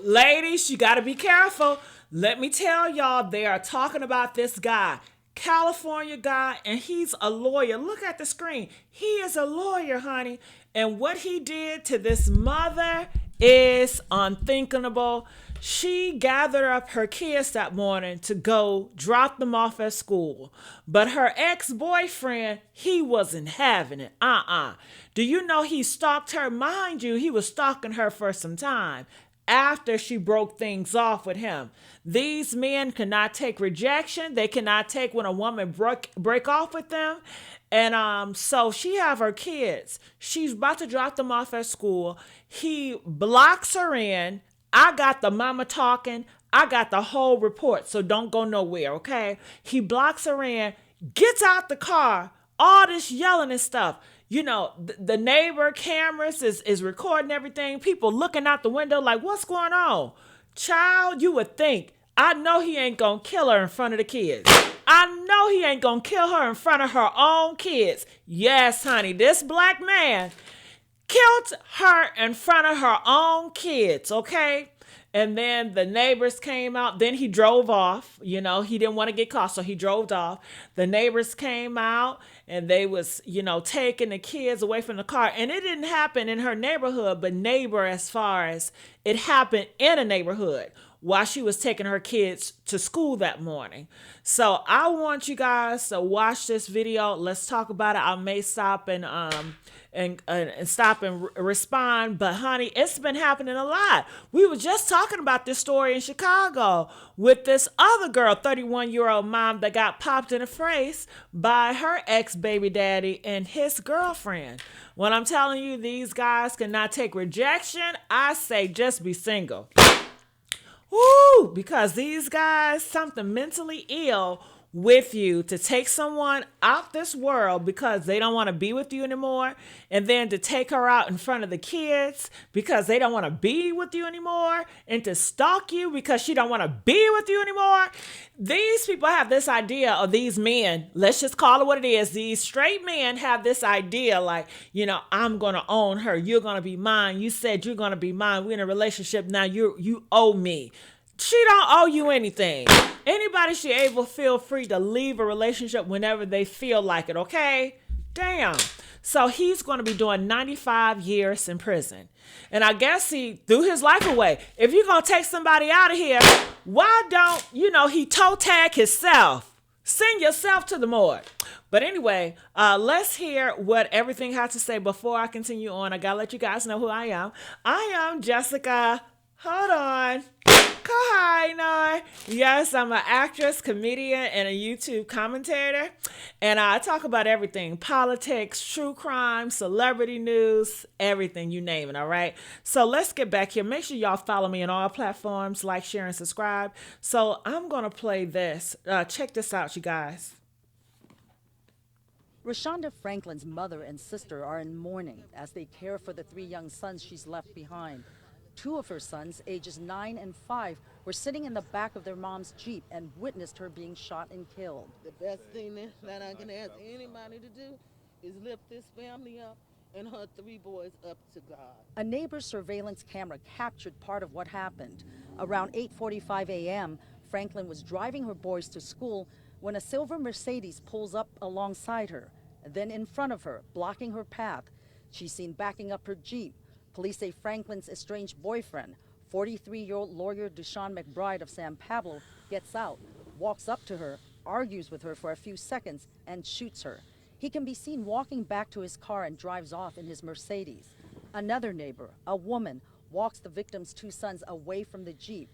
ladies, you got to be careful. Let me tell y'all, they are talking about this guy, California guy, and he's a lawyer. Look at the screen. He is a lawyer, honey. And what he did to this mother is unthinkable. She gathered up her kids that morning to go drop them off at school. But her ex-boyfriend, he wasn't having it. Do you know he stalked her? Mind you, he was stalking her for some time after she broke things off with him. These men cannot take rejection. They cannot take when a woman break off with them. And so she have her kids. She's about to drop them off at school. He blocks her in. I got the mama talking. I got the whole report, so don't go nowhere, okay? He blocks her in, gets out the car, all this yelling and stuff. You know, the neighbor cameras is recording everything. People looking out the window like, what's going on? Child, you would think, I know he ain't gonna kill her in front of the kids. I know he ain't gonna kill her in front of her own kids. Yes, honey, this black man killed her in front of her own kids, okay? And then the neighbors came out. Then he drove off. You know, he didn't want to get caught, so he drove off. The neighbors came out and they was, taking the kids away from the car. And it didn't happen in her neighborhood, but neighbor as far as it happened in a neighborhood while she was taking her kids to school that morning. So I want you guys to watch this video. Let's talk about it. I may stop and stop and respond, but honey, it's been happening a lot. We were just talking about this story in Chicago with this other girl, 31-year-old mom that got popped in the face by her ex-baby daddy and his girlfriend. When I'm telling you these guys cannot take rejection, I say just be single. Woo! Because these guys, something mentally ill with you to take someone out this world because they don't want to be with you anymore, and then to take her out in front of the kids because they don't want to be with you anymore, and to stalk you because she don't want to be with you anymore. These people have this idea, of these men, let's just call it what it is. These straight men have this idea like, I'm going to own her. You're going to be mine. You said you're going to be mine. We're in a relationship now. You owe me. She don't owe you anything. Anybody should feel free to leave a relationship whenever they feel like it, okay? Damn. So he's going to be doing 95 years in prison. And I guess he threw his life away. If you're going to take somebody out of here, why don't, he toe tag himself? Send yourself to the morgue. But anyway, let's hear what everything has to say before I continue on. I got to let you guys know who I am. I am Jessica. Hold on. Kahina. Yes, I'm an actress, comedian, and a YouTube commentator. And I talk about everything: politics, true crime, celebrity news, everything, you name it, all right? So let's get back here. Make sure y'all follow me on all platforms, like, share, and subscribe. So I'm going to play this. Check this out, you guys. Rashanda Franklin's mother and sister are in mourning as they care for the 3 young sons she's left behind. 2 of her sons, ages 9 and 5, were sitting in the back of their mom's Jeep and witnessed her being shot and killed. The best thing that I can ask anybody to do is lift this family up and her 3 boys up to God. A neighbor's surveillance camera captured part of what happened. Around 8:45 a.m., Franklin was driving her boys to school when a silver Mercedes pulls up alongside her, then in front of her, blocking her path. She's seen backing up her Jeep. Police say Franklin's estranged boyfriend, 43-year-old lawyer Dushan McBride of San Pablo, gets out, walks up to her, argues with her for a few seconds, and shoots her. He can be seen walking back to his car and drives off in his Mercedes. Another neighbor, a woman, walks the victim's 2 sons away from the Jeep.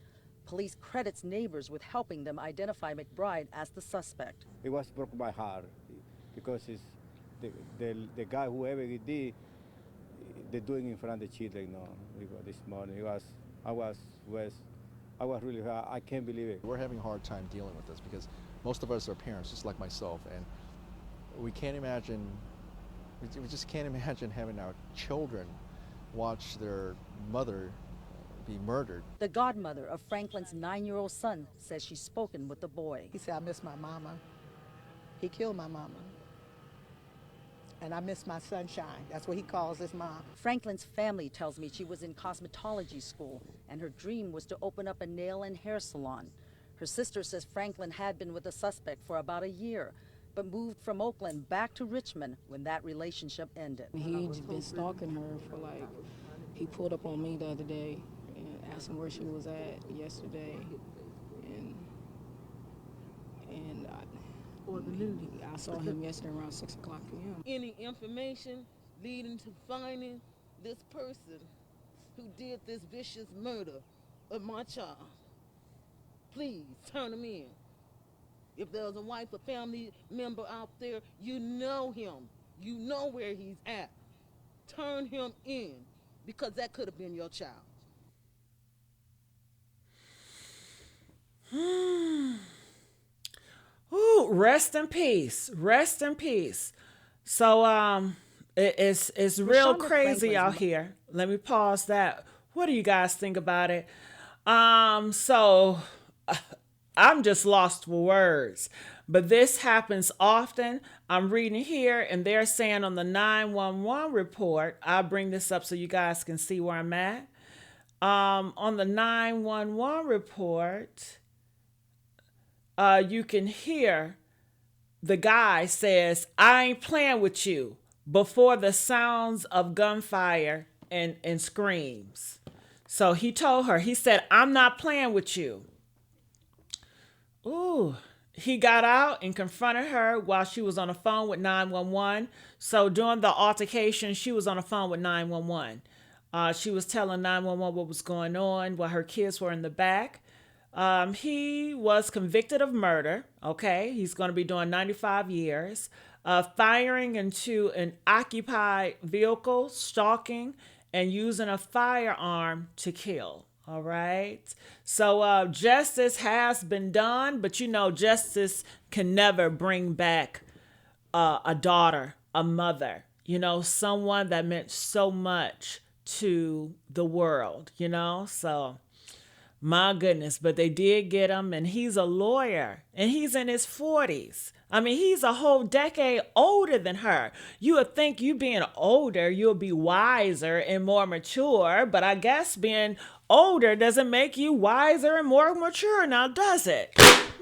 Police credits neighbors with helping them identify McBride as the suspect. It was broken my heart because it's the guy, whoever it did, they're doing in front of the children. This morning I was really hurt. I can't believe it. We're having a hard time dealing with this because most of us are parents, just like myself, and we just can't imagine having our children watch their mother be murdered. The godmother of Franklin's 9-year-old son says she's spoken with the boy. He said, I miss my mama. He killed my mama. and I miss my sunshine. That's what he calls his mom. Franklin's family tells me she was in cosmetology school and her dream was to open up a nail and hair salon. Her sister says Franklin had been with the suspect for about a year, but moved from Oakland back to Richmond when that relationship ended. He's been stalking her for like, he pulled up on me the other day and asked him where she was at yesterday. And I saw him yesterday around 6 o'clock p.m. Any information leading to finding this person who did this vicious murder of my child, please turn him in. If there's a wife or family member out there, you know him. You know where he's at. Turn him in, because that could have been your child. Ooh, rest in peace. Rest in peace. So it's real Rashanda crazy Franklin's out here. Let me pause that. What do you guys think about it? So I'm just lost for words. But this happens often. I'm reading here and they're saying on the 911 report, I'll bring this up so you guys can see where I'm at. On the 911 report, you can hear the guy says, I ain't playing with you, before the sounds of gunfire and screams. So he told her, he said, I'm not playing with you. Ooh, he got out and confronted her while she was on the phone with 911. So during the altercation, she was on the phone with 911. She was telling 911 what was going on while her kids were in the back. He was convicted of murder. Okay. He's going to be doing 95 years, firing into an occupied vehicle, stalking, and using a firearm to kill. All right. So, justice has been done, but you know, justice can never bring back, a daughter, a mother, you know, someone that meant so much to the world, you know? So, my goodness, but they did get him, and he's a lawyer, and he's in his 40s. I mean, he's a whole decade older than her. You would think you being older, you'll be wiser and more mature, but I guess being older doesn't make you wiser and more mature now, does it?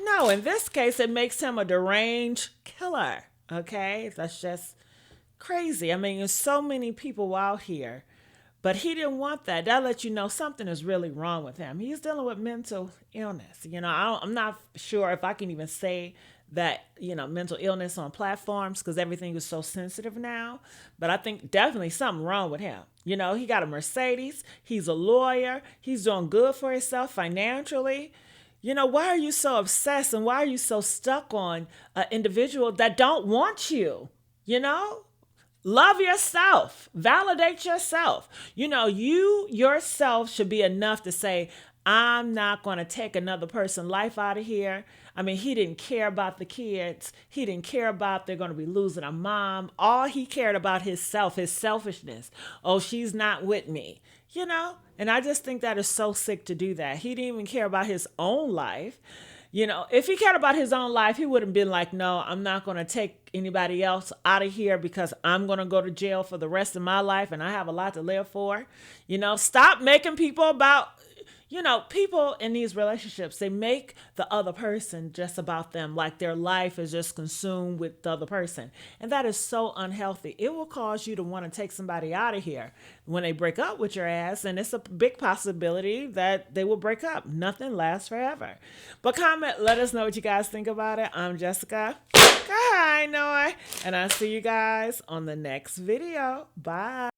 No, in this case, it makes him a deranged killer, okay? That's just crazy. I mean, there's so many people out here. But he didn't want that. That lets you know something is really wrong with him. He's dealing with mental illness. You know, I'm not sure if I can even say that, you know, mental illness on platforms because everything is so sensitive now. But I think definitely something wrong with him. You know, he got a Mercedes. He's a lawyer. He's doing good for himself financially. You know, why are you so obsessed and why are you so stuck on an individual that don't want you? You know? Love yourself. Validate yourself. You know, you yourself should be enough to say, I'm not going to take another person's life out of here. I mean, he didn't care about the kids. He didn't care about they're going to be losing a mom. All he cared about his selfishness. Oh, she's not with me, you know? And I just think that is so sick to do that. He didn't even care about his own life. You know, if he cared about his own life, he wouldn't have been like, no, I'm not going to take anybody else out of here because I'm going to go to jail for the rest of my life and I have a lot to live for. You know, stop making people about, you know, people in these relationships, they make the other person just about them, like their life is just consumed with the other person. And that is so unhealthy. It will cause you to want to take somebody out of here when they break up with your ass. And it's a big possibility that they will break up. Nothing lasts forever. But comment, let us know what you guys think about it. I'm Jessica. Hi, Noah. And I'll see you guys on the next video. Bye.